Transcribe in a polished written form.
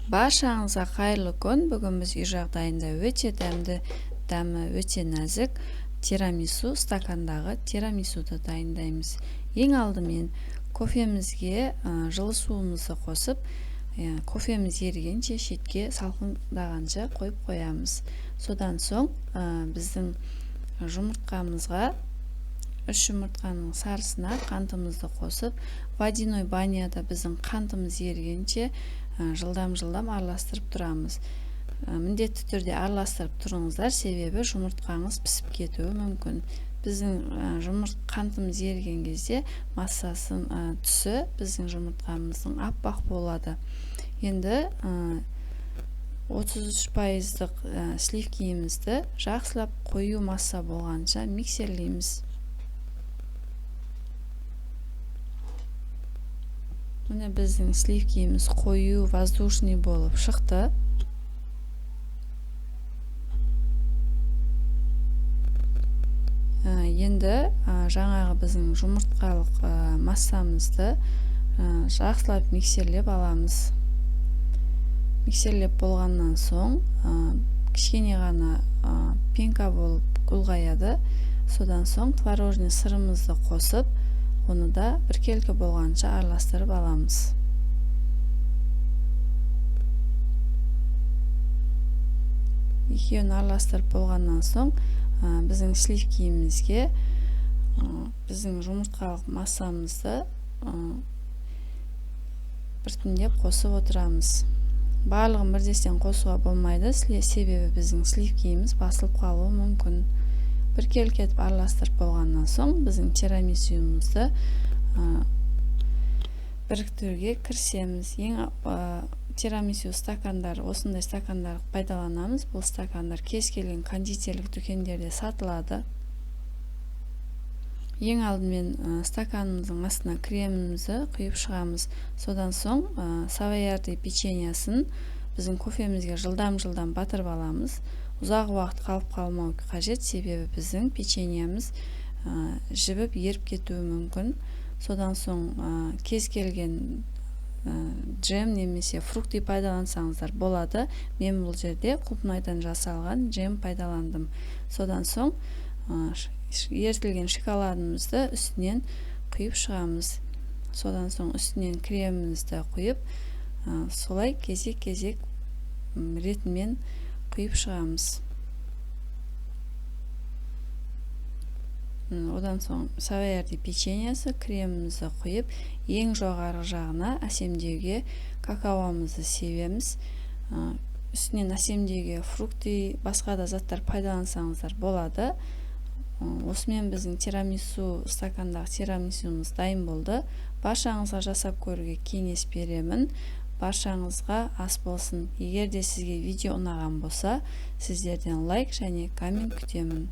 Баршаңызға қайырлы күн. Бүгін біз үй жағдайында өте дәмі өте нәзік тирамису, стакандағы тирамисуды дайындаймыз. Ең алдымен кофемізге жылы суымызды қосып, кофеміз ерігенше шетке салқындағанша қойып қоямыз. Содан соң біздің жұмыртқамызға 3 жұмыртқаның сарысына қантымызды қосып, водяной баняда біздің қантымыз ерігенше жылдам араластырып тұрамыз. Міндетті түрде араластырып тұрыңыздар, себебі жұмыртқаңыз пісіп кетуі мүмкін. Біздің қантымыз еріген кезде массасының түсі біздің жұмыртқамыздың аппақ болады. Енді 33%-лық сливкиімізді жақсылап қою масса болғанша миксерлейміз. Міне біздің сливкиіміз қою, воздушный болып шықты. Енді жаңағы біздің жұмыртқалық массамызды жақсылап миксерлеп аламыз. Миксерлеп болғаннан соң кішкене ғана пенка болып ұлғаяды. Содан соң творожный сырымызды қосып, оны да біркелкі болғанша араластырып аламыз. Екеуін араластырып болғаннан соң біздің сливкиімізге біздің жұмыртқалық массамызды біртіндеп қосып отырамыз. Барлығын бірдестен қосуға болмайды, себебі біздің сливкиіміз басылып қалуы мүмкін. Біркелкі етіп араластырып болғаннан соң біздің тирамисуымызды біріктіруге кірісеміз. Тирамису стакандар, осындай стакандар пайдаланамыз. Бұл стакандар кез келген кондитерлік дүкендерде сатылады. Ең алдымен стаканымыздың астына кремімізді құйып шығамыз. Содан соң савоярди печеньясын біздің кофемізге жылдам батырып аламыз. Ұзақ уақыт қалып қалмау қажет, себебі біздің печеньямыз жібіп еріп кетуі мүмкін. Содан соң кез келген джем немесе фрукты пайдалансаңыздар болады. Мен бұл жерде құлпынайдан жасалған джем пайдаландым. Содан соң ерітілген шоколадымызды үстінен құйып шығамыз. Содан соң үстінен кремімізді құйып, солай кезек ретімен құйып шығамыз. Одан соң савоярди печеньясы кремімізді құйып, ең жоғары жағына әсемдеуге какаомызды себеміз. Үстінен әсемдеуге фрукты, басқа да заттар пайдалансаңыздар болады. Осымен біздің тирамису стакандағы тирамисуымыз дайын болды. Баршаңызға жасап көруге кеңес беремін. Баршаңызға ас болсын. Егер де сізге видео ұнаған болса, сіздерден лайк және коммент күтемін.